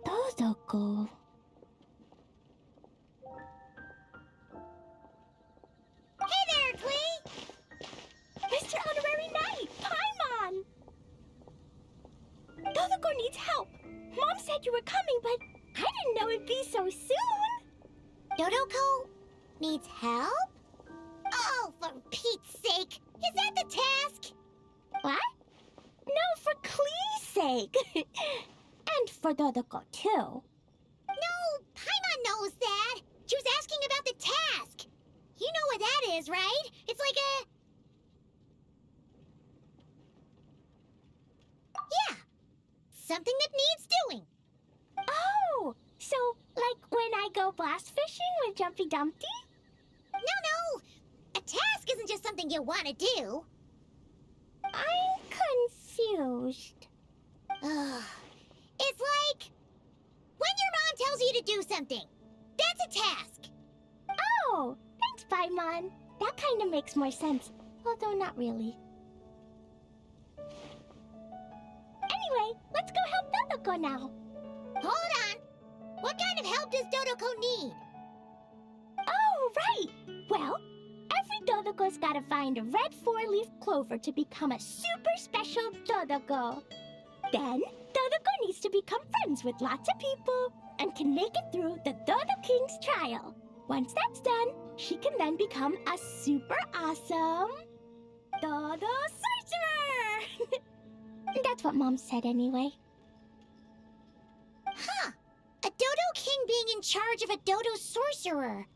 Dodoko. Hey there, Klee! Mr. Honorary Knight, Paimon! Dodoko needs help. Mom said you were coming, but I didn't know it'd be so soon. Dodoko needs help? Oh, for Pete's sake! Is that the task? What? No, for Klee's sake. And for Dodoko, too. No, Paimon knows that. She was asking about the task. You know what that is, right? It's like a... Yeah, something that needs doing. Oh, so like when I go blast fishing with Jumpy Dumpty? No. A task isn't just something you want to do. I'm confused. Ugh. It's like when your mom tells you to do something. That's a task. Oh, thanks, Paimon. That kind of makes more sense, although not really. Anyway, let's go help Dodoko now. Hold on. What kind of help does Dodoko need? Oh, right. Well, every Dodoko's gotta find a red four-leaf clover to become a super special Dodoko. Then, Dodoko needs to become friends with lots of people and can make it through the Dodo King's trial. Once that's done, she can then become a super awesome Dodo sorcerer! That's what Mom said anyway. Huh. A Dodo King being in charge of a Dodo sorcerer.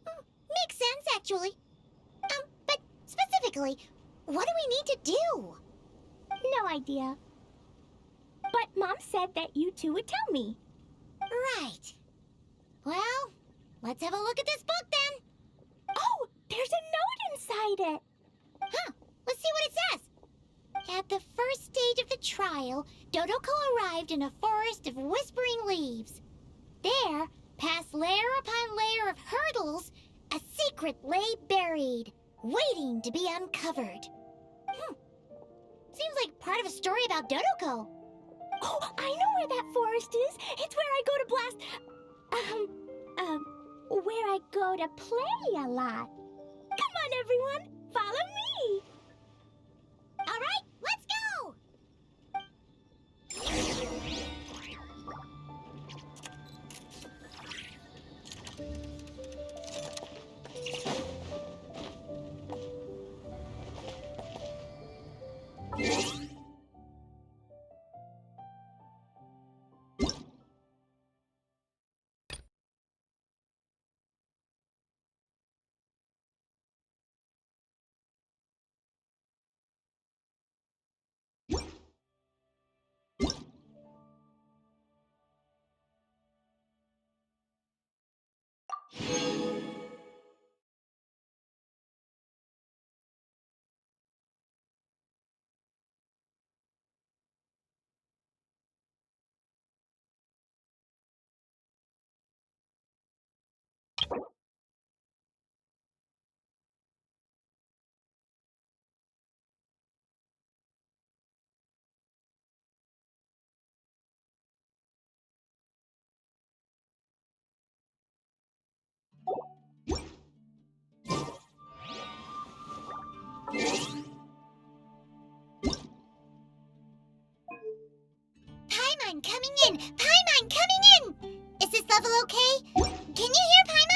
Makes sense, actually. But specifically, what do we need to do? No idea. But Mom said that you two would tell me. Right. Well, let's have a look at this book then. Oh, there's a note inside it. Huh. Let's see what it says. At the first stage of the trial, Dodoko arrived in a forest of whispering leaves. There, past layer upon layer of hurdles, a secret lay buried, waiting to be uncovered. Seems like part of a story about Dodoko. Oh, I know where that forest is. It's where I go to blast... where I go to play a lot. Come on, everyone. Follow me. All right, let's go! Paimon coming in! Paimon coming in! Is this level okay? Can you hear Paimon?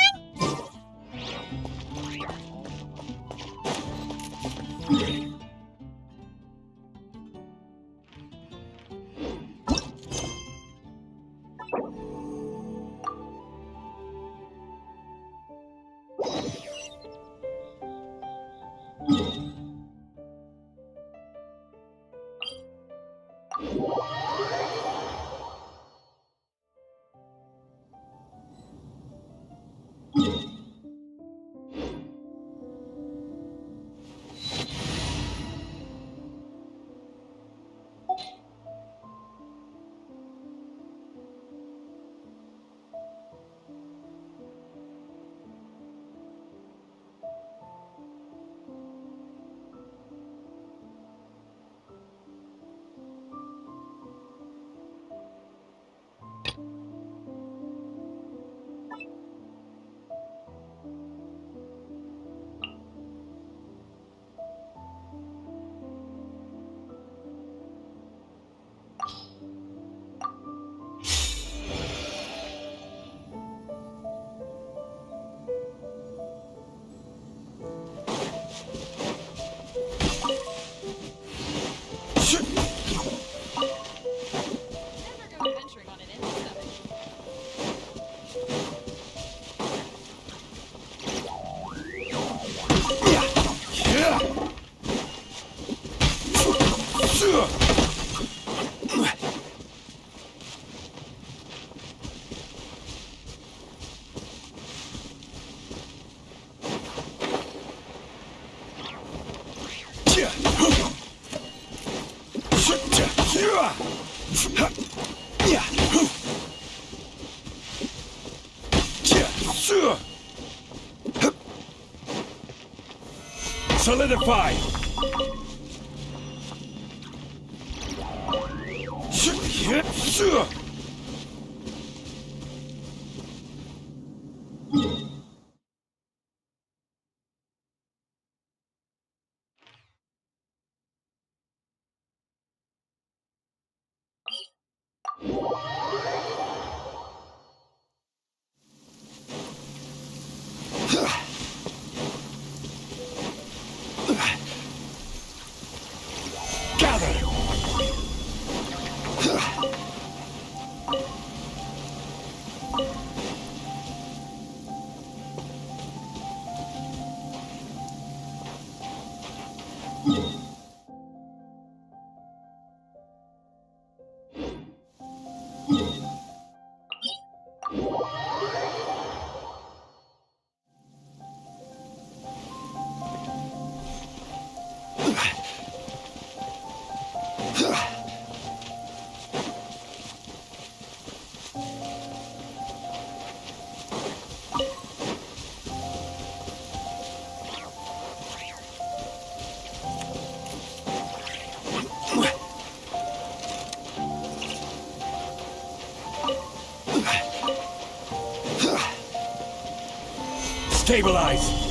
Solidify! Stabilize!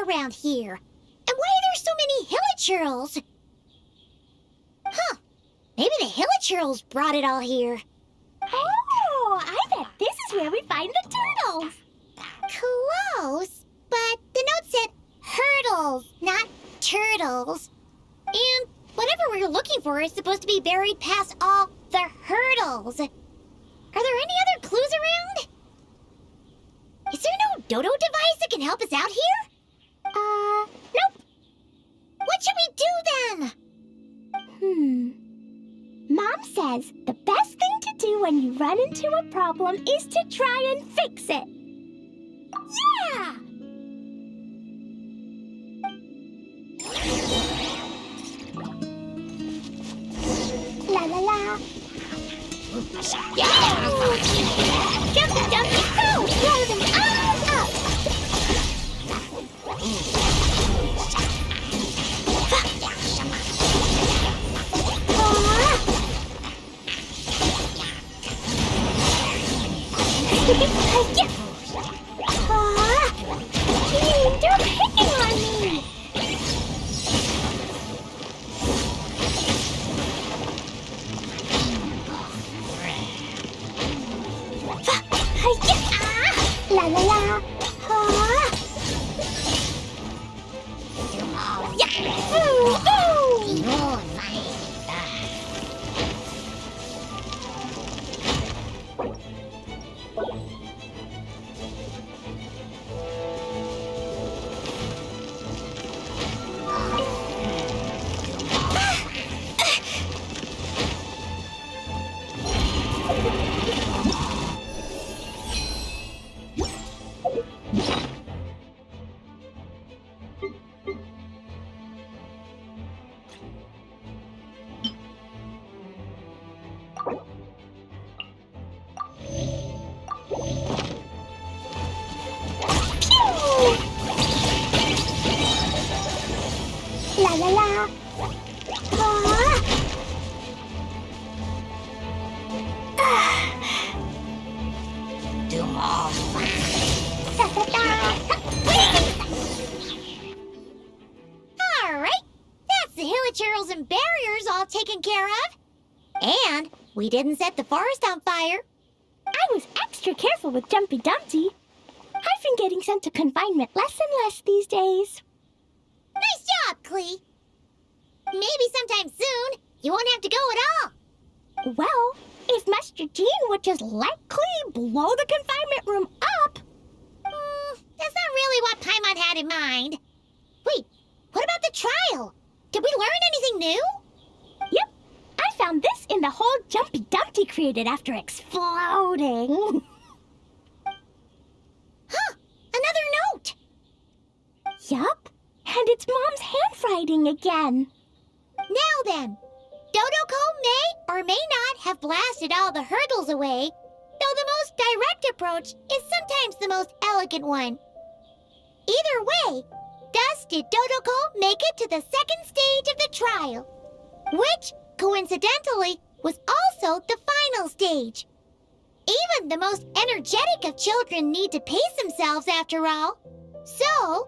Around here? And why are there so many hillichurls? Huh. Maybe the hillichurls brought it all here. Oh, I bet this is where we find the turtles. Close, but the note said hurdles, not turtles. And whatever we're looking for is supposed to be buried past all the hurdles. Are there any other clues around? Is there no Dodo device that can help us out here? Nope. What should we do then? Mom says the best thing to do when you run into a problem is to try and fix it. Yeah! Jumpy Dumpy, go! Blow them all up! They're picking on me! La la la! Yeah! Ooh! La la la! Do more fun! Ta ta ta! Alright, that's the hillichurls and barriers all taken care of. And we didn't set the forest on fire. I was extra careful with Jumpy Dumpty. I've been getting sent to confinement less and less these days. Nice job, Klee. Maybe sometime soon you won't have to go at all. Well, if Master Jean would just let Klee blow the confinement room up... That's not really what Paimon had in mind. Wait, what about the trial? Did we learn anything new? Yep, I found this in the hole Jumpy Dumpty created after exploding. Huh, another note. Yup, and it's Mom's handwriting again. Now then, Dodoko may or may not have blasted all the hurdles away, though the most direct approach is sometimes the most elegant one. Either way, thus did Dodoko make it to the second stage of the trial, which, coincidentally, was also the final stage. Even the most energetic of children need to pace themselves after all. So,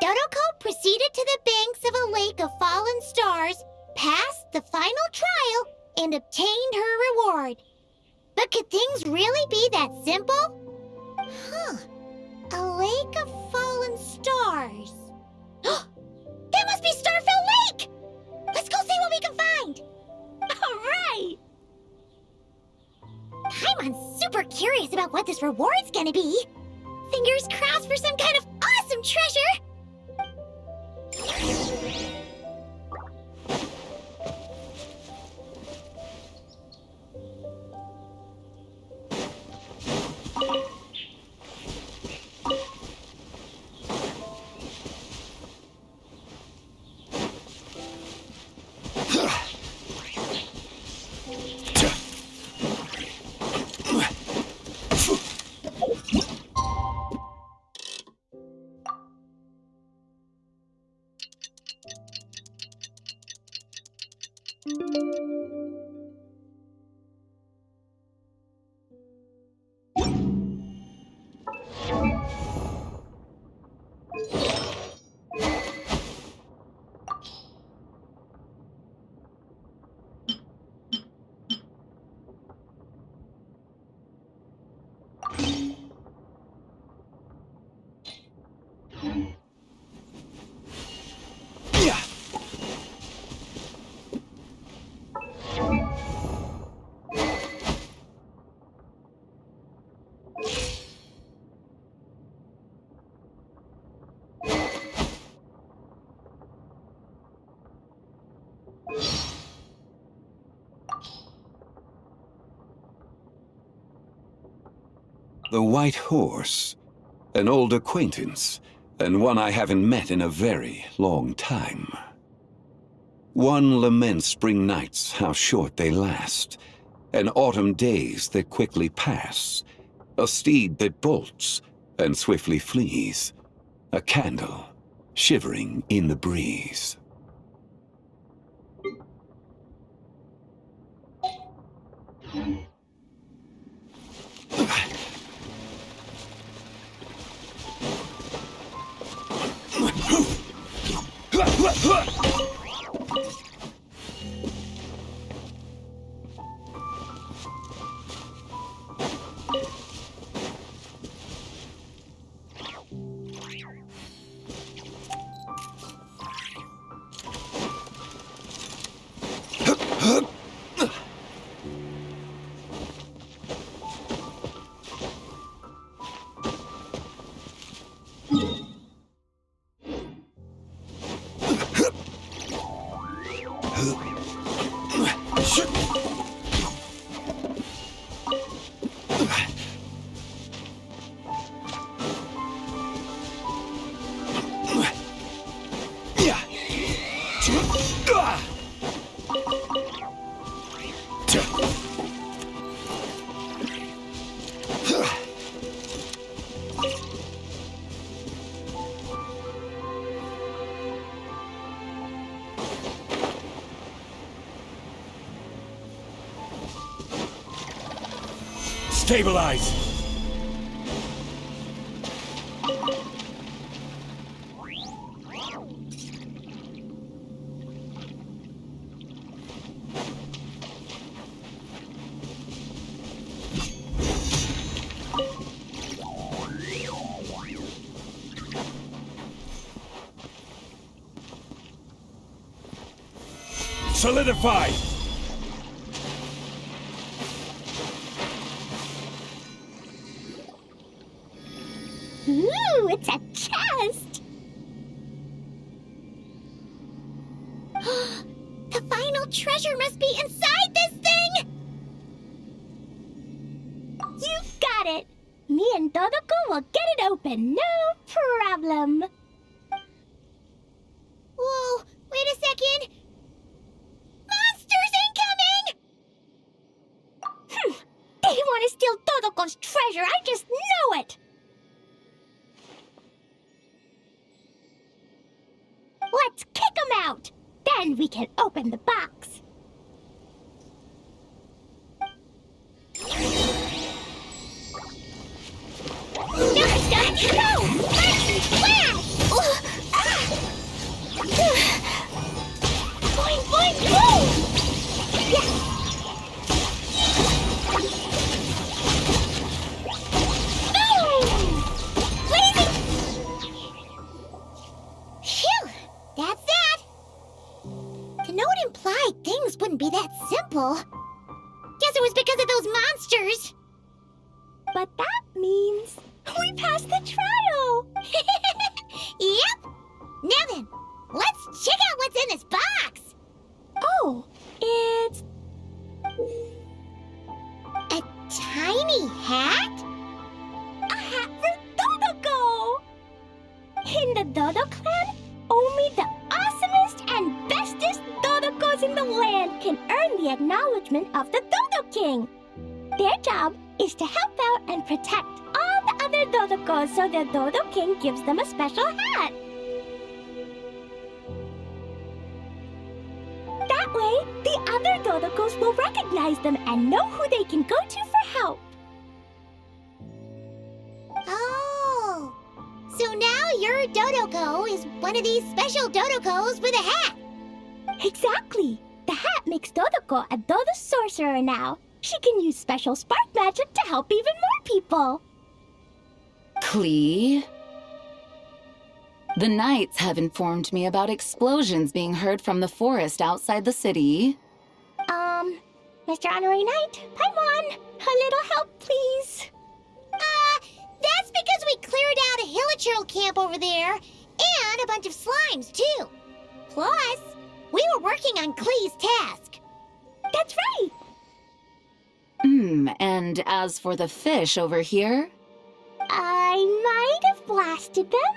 Dodoko proceeded to the banks of a lake of fallen stars, passed the final trial, and obtained her reward. But could things really be that simple? Huh. A lake of fallen stars. That must be Starfell Lake! Let's go see what we can find! All right! Paimon's super curious about what this reward's gonna be. Fingers crossed for some kind of awesome treasure! The white horse. An old acquaintance, and one I haven't met in a very long time. One laments spring nights, how short they last, and autumn days that quickly pass. A steed that bolts and swiftly flees, a candle shivering in the breeze. Stabilize! Solidify! Ooh, it's a chest! The final treasure must be inside this thing! You got it! Me and Dodoko will get it open, no problem! Whoa, wait a second! Monsters incoming! They want to steal Dodoko's treasure, I just know it! Let's kick them out! Then we can open the box. Boing, boing, boom! Phew! That's that! The note implied things wouldn't be that simple. Guess it was because of those monsters. But that means we passed the trial! Yep! Now then, let's check out what's in this box! Oh, it's... A tiny hat? a hat for Dodoko! In the Dodo clan, only the awesomest and bestest Dodokos in the land can earn the acknowledgement of the Dodo King. Their job is to help out and protect all the other Dodokos so the Dodo King gives them a special hat. That way, the other Dodokos will recognize them and know who they can go to for help. Oh, so now your Dodoko is one of these special Dodokos with a hat. Exactly. The hat makes Dodoko a Dodo sorcerer now. She can use special spark magic to help even more people. Klee? The Knights have informed me about explosions being heard from the forest outside the city. Mr. Honorary Knight, Paimon, a little help, please. That's because we cleared out a hillichurl camp over there, and a bunch of slimes, too. Plus, we were working on Klee's task. That's right. And as for the fish over here? I might have blasted them,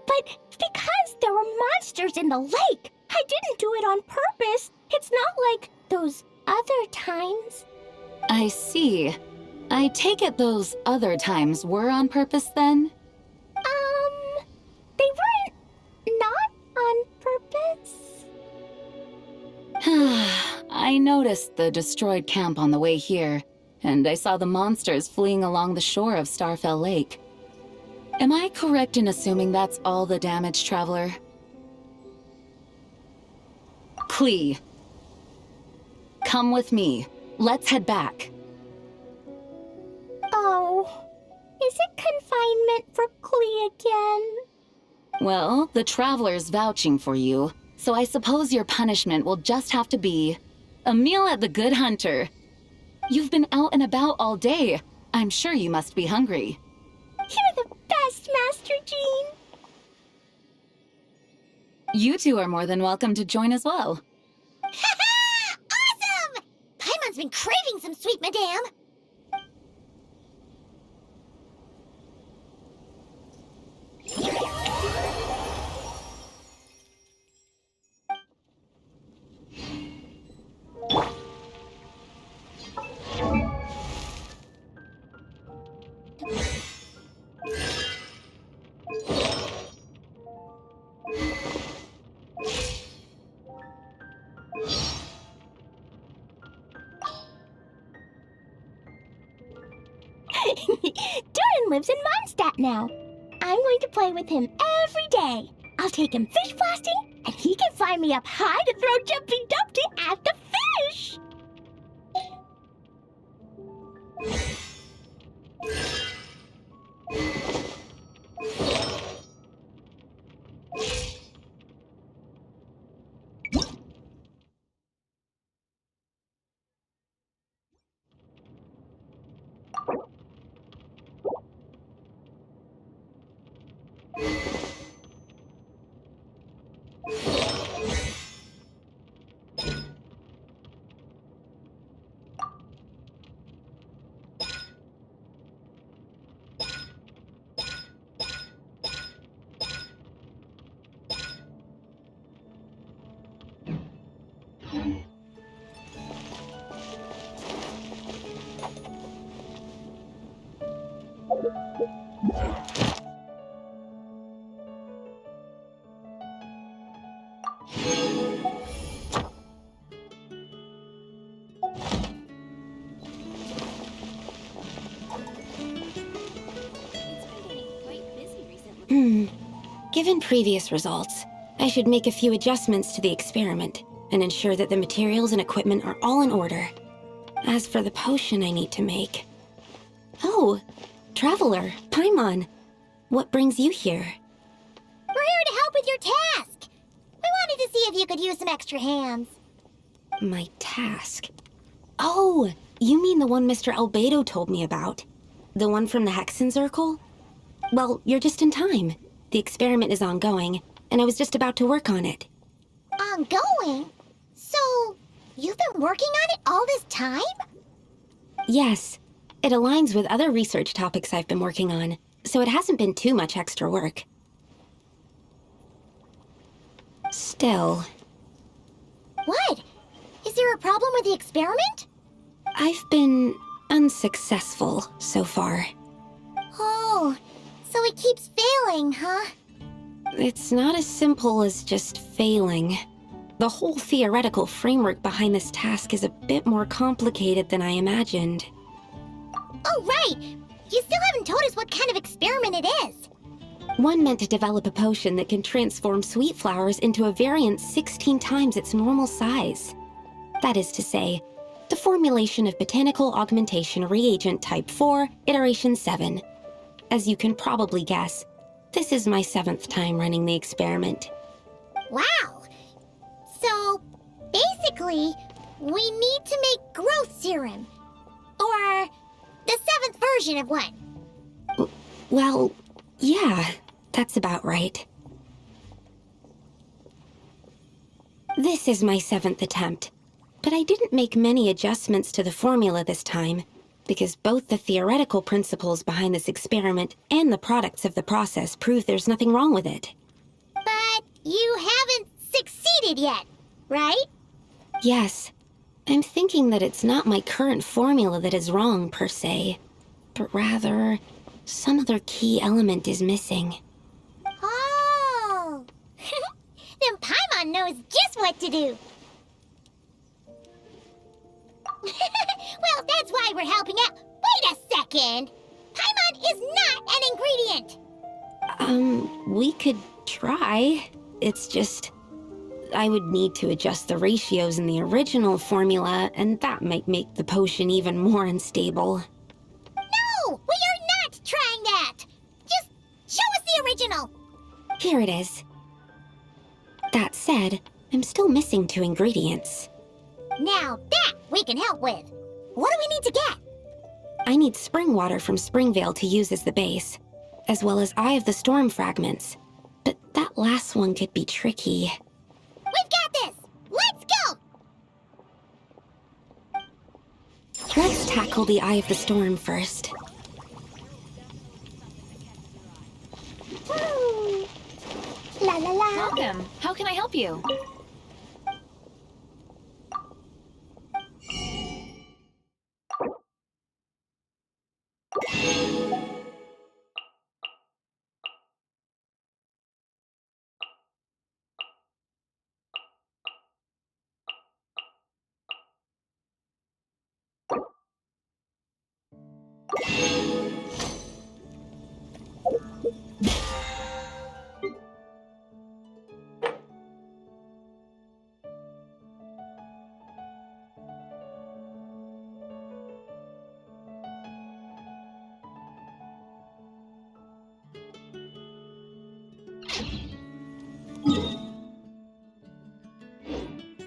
but because there were monsters in the lake, I didn't do it on purpose. It's not like those other times. I see. I take it those other times were on purpose then? They weren't not on purpose. I noticed the destroyed camp on the way here, and I saw the monsters fleeing along the shore of Starfell Lake. Am I correct in assuming that's all the damage, Traveler? Klee. Come with me. Let's head back. Oh, is it confinement for Klee again? Well, the Traveler's vouching for you, so I suppose your punishment will just have to be a meal at the Good Hunter. You've been out and about all day. I'm sure you must be hungry. You're the best, Master Jean. You two are more than welcome to join as well. Ha-ha! Awesome! Paimon's been craving some sweet madame. Durin lives in Mondstadt now. I'm going to play with him every day. I'll take him fish blasting, and he can fly me up high to throw Jumpy Dumpty at the fish. Given previous results, I should make a few adjustments to the experiment and ensure that the materials and equipment are all in order. As for the potion I need to make... Oh, Traveler, Paimon, what brings you here? We're here to help with your task. We wanted to see if you could use some extra hands. My task? Oh, you mean the one Mr. Albedo told me about? The one from the Hexenzirkel? Well, you're just in time. The experiment is ongoing, and I was just about to work on it. Ongoing? So, you've been working on it all this time? Yes. It aligns with other research topics I've been working on, so it hasn't been too much extra work. Still... What? Is there a problem with the experiment? I've been unsuccessful so far. Oh, so it keeps failing, huh? It's not as simple as just failing. The whole theoretical framework behind this task is a bit more complicated than I imagined. Oh, right! You still haven't told us what kind of experiment it is. One meant to develop a potion that can transform sweet flowers into a variant 16 times its normal size. That is to say, the formulation of botanical augmentation reagent type 4, iteration 7. As you can probably guess, this is my 7th time running the experiment. Wow! So, basically, we need to make growth serum. Or the 7th version of one. Well, yeah, that's about right. This is my 7th attempt, but I didn't make many adjustments to the formula this time, because both the theoretical principles behind this experiment and the products of the process prove there's nothing wrong with it. But you haven't succeeded yet, right? Yes. I'm thinking that it's not my current formula that is wrong, per se, but rather some other key element is missing. Oh! Then Paimon knows just what to do. Well, that's why we're helping out. Wait a second! Paimon is not an ingredient! We could try. It's just, I would need to adjust the ratios in the original formula, and that might make the potion even more unstable. No! We are not trying that! Just show us the original! Here it is. That said, I'm still missing 2 ingredients. Now that we can help with. What do we need to get? I need spring water from Springvale to use as the base, as well as Eye of the Storm fragments. But that last one could be tricky. We've got this! Let's go! Let's tackle the Eye of the Storm first. Woo. La la la. Welcome. How can I help you?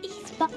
These bu-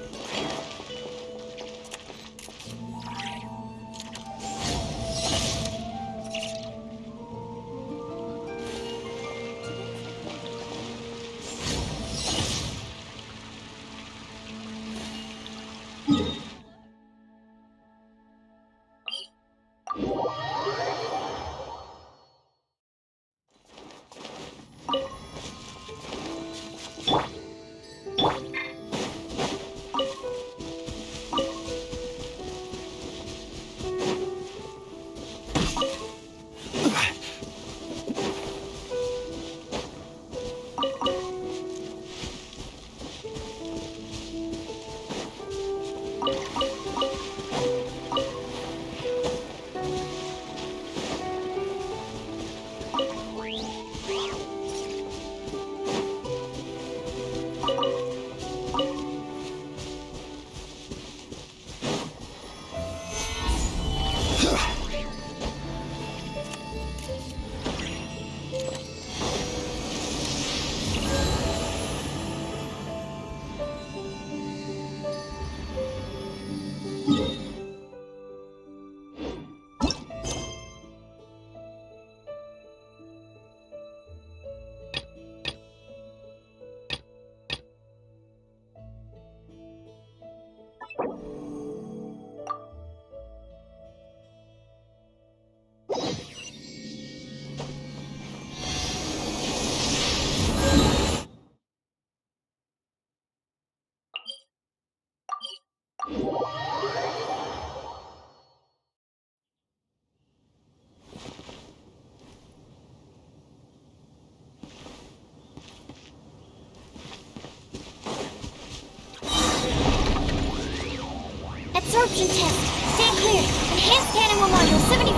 Absorption test. Stand clear. Enhanced animal module 75.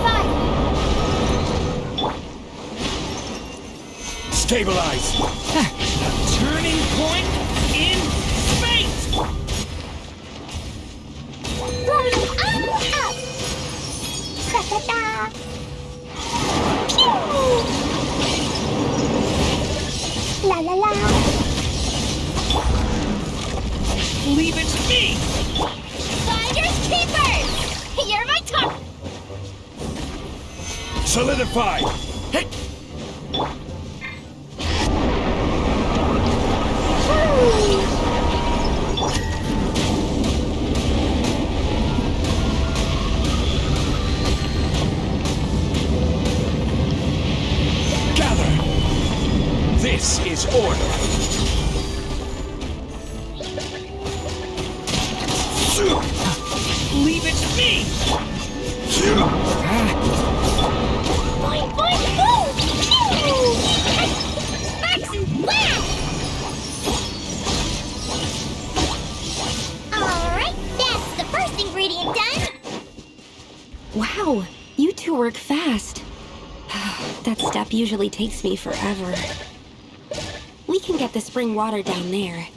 Stabilize! A turning point in space! Blowing all up. Da da da. Pew. La la la. Leave it to me! Finders keepers! You're my top! Solidify! Hey! Gather! This is order! it's me! Boing, boing, boom! Pew! Sparks and flash! Alright, that's the first ingredient done. Wow, you two work fast. That step usually takes me forever. We can get the spring water down there.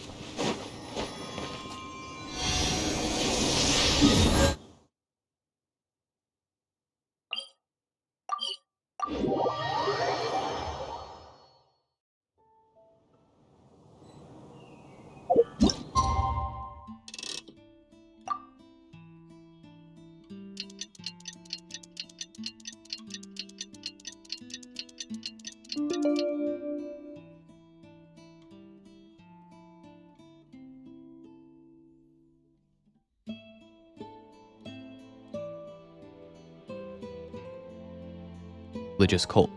Religious cult.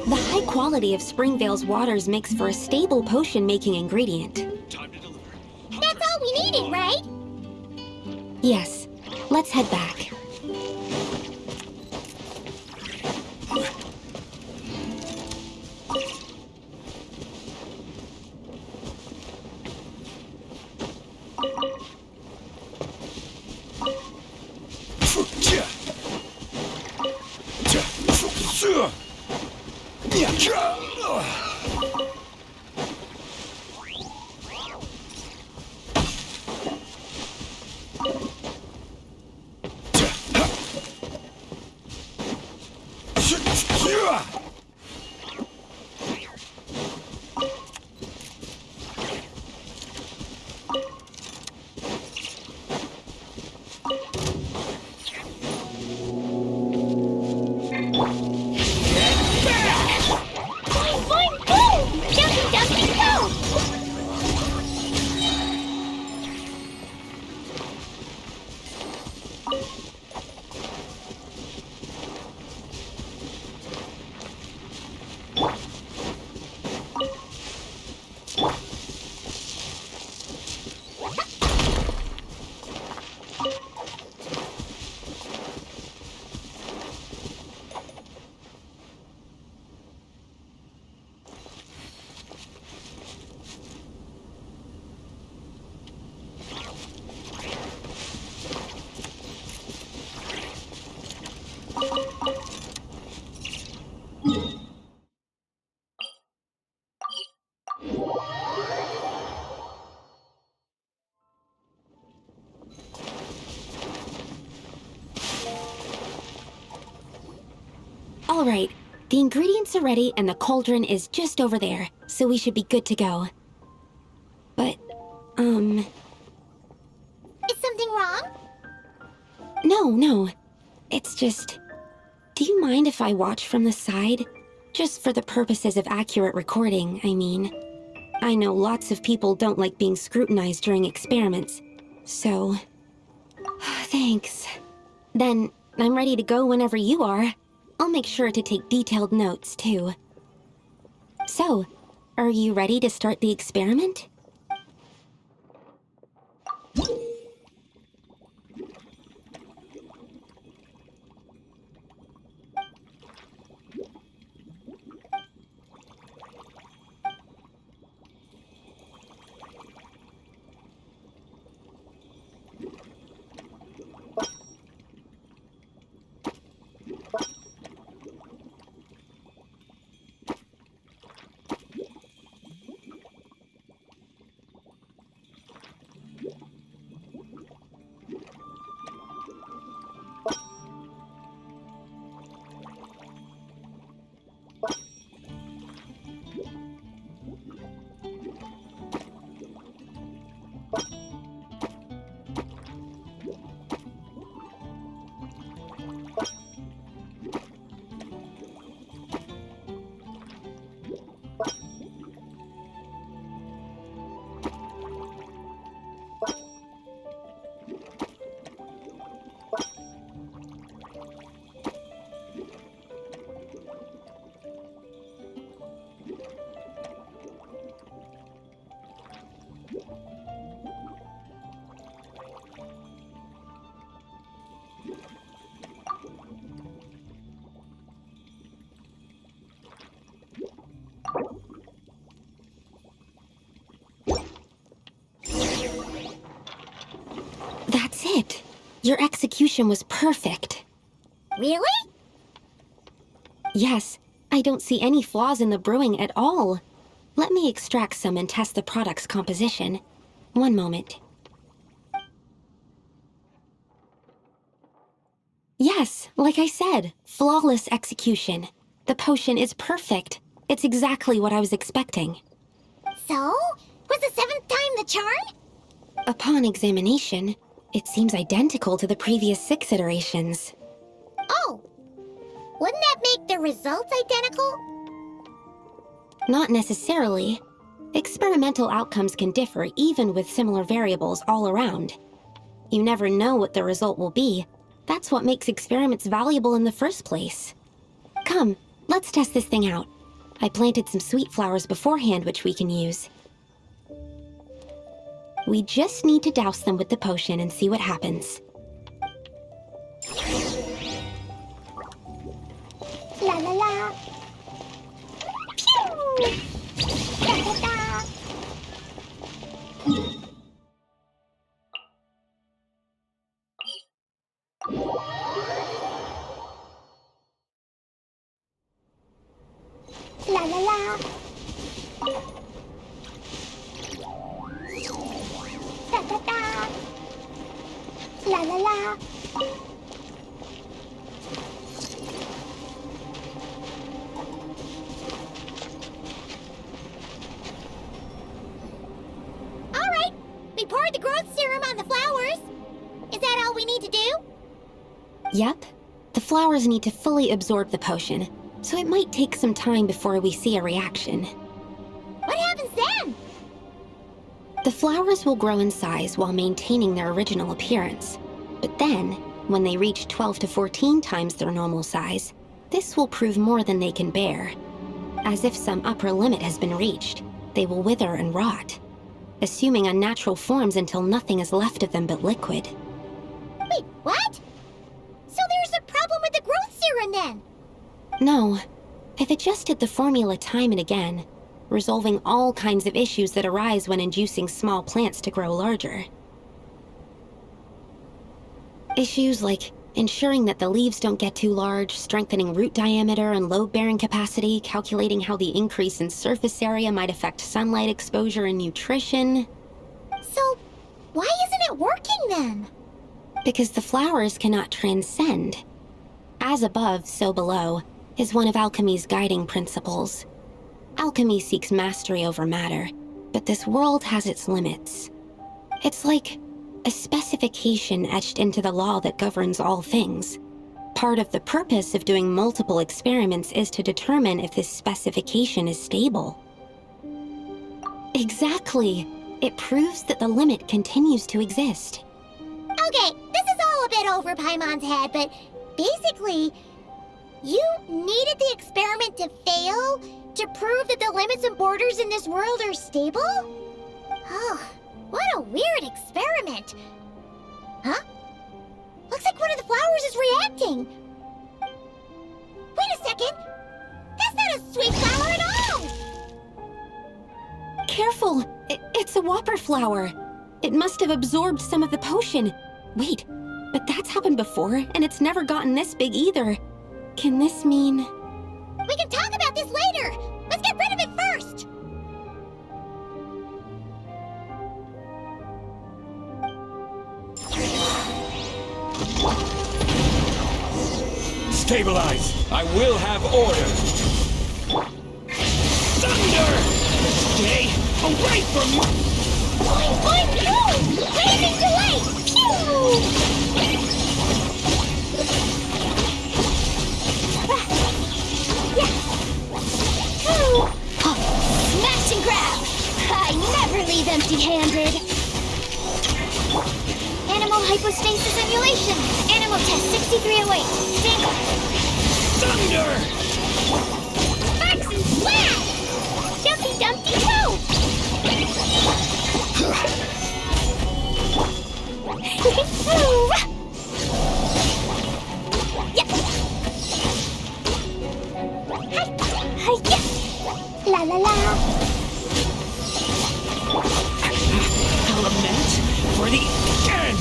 The high quality of Springvale's waters makes for a stable potion-making ingredient. That's all we needed, right? Yes, let's head back. Boing, boing, boom! Jumpy, jumpy, go! All right, the ingredients are ready and the cauldron is just over there, so we should be good to go. But, Is something wrong? no. It's just... Do you mind if I watch from the side? Just for the purposes of accurate recording, I mean. I know lots of people don't like being scrutinized during experiments, so... Thanks. Then, I'm ready to go whenever you are. I'll make sure to take detailed notes, too. So, are you ready to start the experiment? Your execution was perfect. Really? Yes, I don't see any flaws in the brewing at all. Let me extract some and test the product's composition. One moment. Yes, like I said, flawless execution. The potion is perfect. It's exactly what I was expecting. So? Was the 7th time the charm? Upon examination, it seems identical to the previous 6 iterations. Oh! Wouldn't that make the results identical? Not necessarily. Experimental outcomes can differ even with similar variables all around. You never know what the result will be. That's what makes experiments valuable in the first place. Come, let's test this thing out. I planted some sweet flowers beforehand which we can use. We just need to douse them with the potion and see what happens. La la la. Pew! Da da da. La la la. Da da da. La la la. All right. We poured the growth serum on the flowers. Is that all we need to do? Yep. The flowers need to fully absorb the potion, so it might take some time before we see a reaction. What happens then? The flowers will grow in size while maintaining their original appearance. But then, when they reach 12 to 14 times their normal size, this will prove more than they can bear. As if some upper limit has been reached, they will wither and rot, assuming unnatural forms until nothing is left of them but liquid. Wait, what? So there's a problem with the growth serum then? No, I've adjusted the formula time and again, resolving all kinds of issues that arise when inducing small plants to grow larger. Issues like ensuring that the leaves don't get too large, strengthening root diameter and load-bearing capacity, calculating how the increase in surface area might affect sunlight exposure and nutrition. So, why isn't it working then? Because the flowers cannot transcend. As above, so below, is one of alchemy's guiding principles. Alchemy seeks mastery over matter, but this world has its limits. It's like a specification etched into the law that governs all things. Part of the purpose of doing multiple experiments is to determine if this specification is stable. Exactly. It proves that the limit continues to exist. Okay, this is all a bit over Paimon's head, but basically, you needed the experiment to fail to prove that the limits and borders in this world are stable? Oh, what a weird experiment. Huh? Looks like one of the flowers is reacting. Wait a second. That's not a sweet flower at all. Careful! It's a whopper flower. It must have absorbed some of the potion. Wait, but that's happened before, and it's never gotten this big either. Can this mean... We can talk about this later. Let's get rid of it first. Stabilize! I will have order! Thunder! Stay away from me! Boing, boing, pew! Blazing delight! Pew! Smash and grab! I never leave empty-handed! Animal hypostasis emulation. Animal test 6308. Stand by. Thunder! Sparks and splash! Dumpty Dumpty Toe! La la la! Element for the end!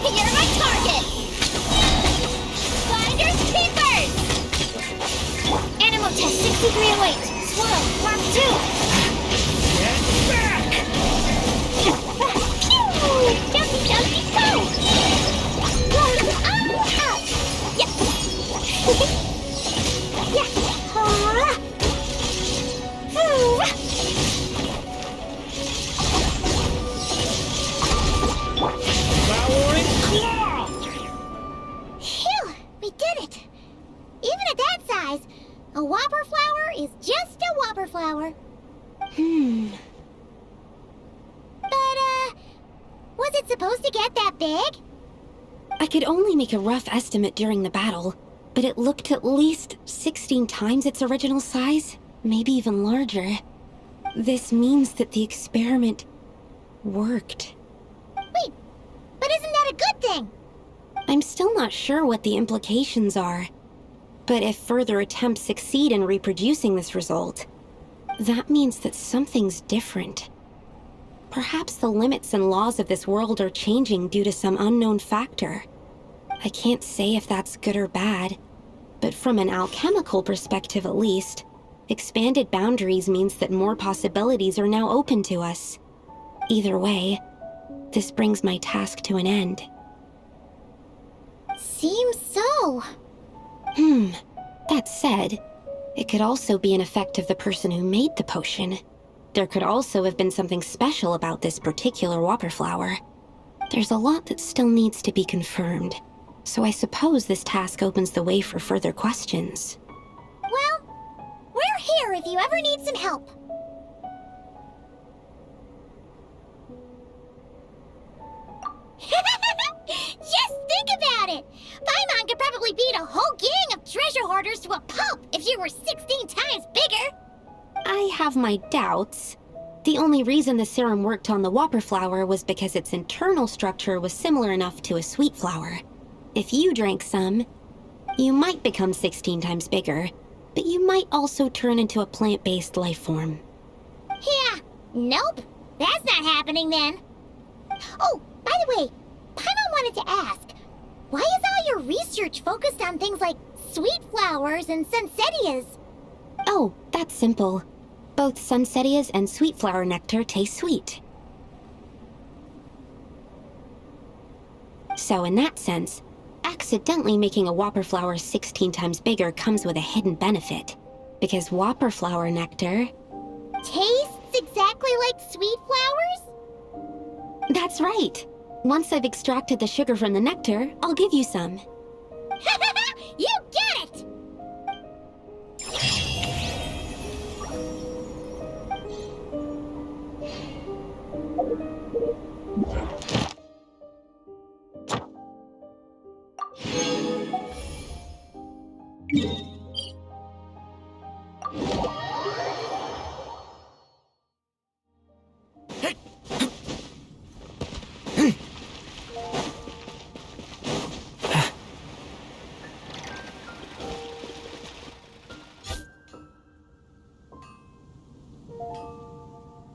You're my target! Finders keepers! Animal test 6308. Swirl, Mark 2. Get back! Jumpy, jumpy, go! Yeah. Yeah. Flower and claw! Phew! We did it! Even at that size, a whopper flower is just a whopper flower. But, was it supposed to get that big? I could only make a rough estimate during the battle, but it looked at least 16 times its original size, maybe even larger. This means that the experiment worked. Wait, but isn't that a good thing? I'm still not sure what the implications are, but if further attempts succeed in reproducing this result, that means that something's different. Perhaps the limits and laws of this world are changing due to some unknown factor. I can't say if that's good or bad, but from an alchemical perspective at least, expanded boundaries means that more possibilities are now open to us. Either way, this brings my task to an end. Seems so. That said, it could also be an effect of the person who made the potion. There could also have been something special about this particular whopper flower. There's a lot that still needs to be confirmed, so I suppose this task opens the way for further questions. Well, we're here if you ever need some help. Just think about it! Paimon could probably beat a whole gang of treasure hoarders to a pulp if you were 16 times bigger! I have my doubts. The only reason the serum worked on the whopper flower was because its internal structure was similar enough to a sweet flower. If you drank some, you might become 16 times bigger, but you might also turn into a plant-based life form. Yeah, nope. That's not happening then. Oh, by the way, Paimon wanted to ask, why is all your research focused on things like sweet flowers and sunsettias? Oh, that's simple. Both sunsettias and sweet flower nectar taste sweet. So in that sense, accidentally making a whopper flower 16 times bigger comes with a hidden benefit. Because whopper flower nectar... Tastes exactly like sweet flowers? That's right. Once I've extracted the sugar from the nectar, I'll give you some. You get it!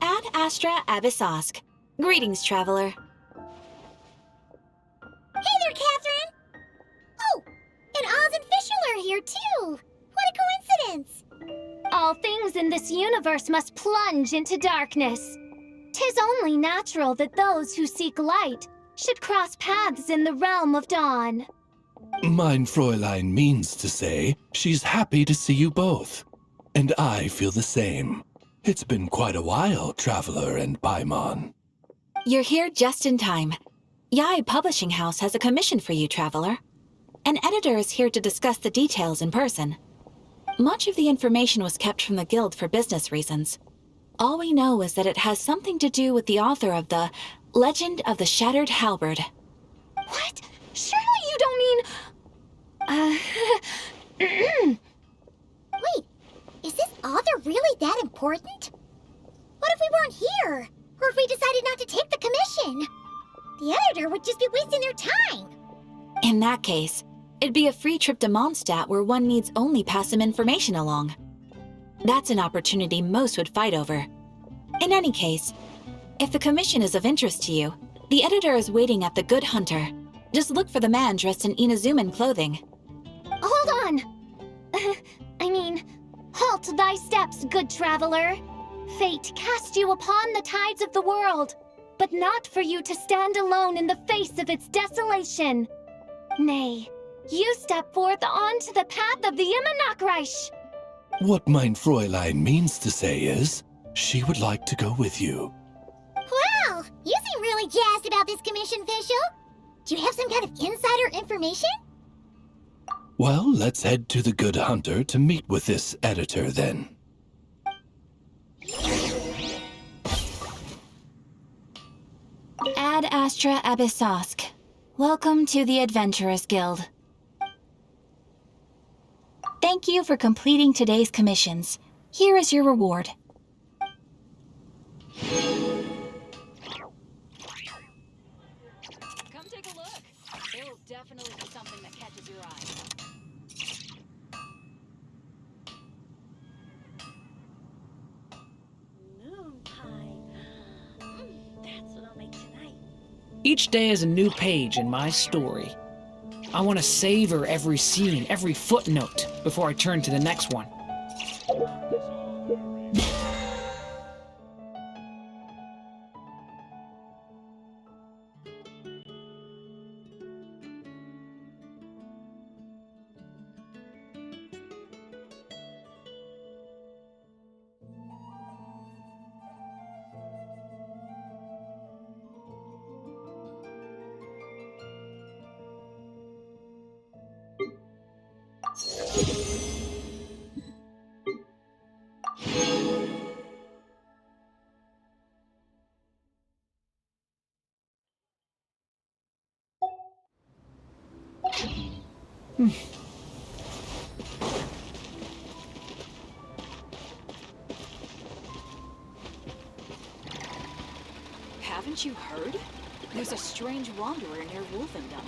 Ad Astra Abyssosk. Greetings, Traveler. Hey there, Catherine! Oh, and Oz and Fischl are here too! What a coincidence! All things in this universe must plunge into darkness. 'Tis only natural that those who seek light should cross paths in the realm of dawn. Mein Fräulein means to say she's happy to see you both. And I feel the same. It's been quite a while, Traveler and Paimon. You're here just in time. Yai Publishing House has a commission for you, Traveler. An editor is here to discuss the details in person. Much of the information was kept from the Guild for business reasons. All we know is that it has something to do with the author of the Legend of the Shattered Halberd. What? Surely you don't mean... Wait, is this author really that important? What if we weren't here? Or if we decided not to take the commission? The editor would just be wasting their time. In that case, it'd be a free trip to Mondstadt where one needs only pass some information along. That's an opportunity most would fight over. In any case, if the commission is of interest to you, the editor is waiting at the Good Hunter, Just look for the man dressed in Inazuman clothing. Hold on! Halt thy steps, good traveler. Fate cast you upon the tides of the world, but not for you to stand alone in the face of its desolation. Nay, you step forth onto the path of the Immanakreich. What mein Fräulein means to say is, she would like to go with you. Wow, you seem really jazzed about this commission, official. Do you have some kind of insider information? Well, let's head to the Good Hunter to meet with this editor then. Ad Astra Abyssosk. Welcome to the Adventurers Guild. Thank you for completing today's commissions. Here is your reward. Come take a look. It'll definitely be something that catches your eye. That's what I'll make tonight. Each day is a new page in my story. I want to savor every scene, every footnote, before I turn to the next one. Haven't you heard? There's a strange wanderer near Wolfendom.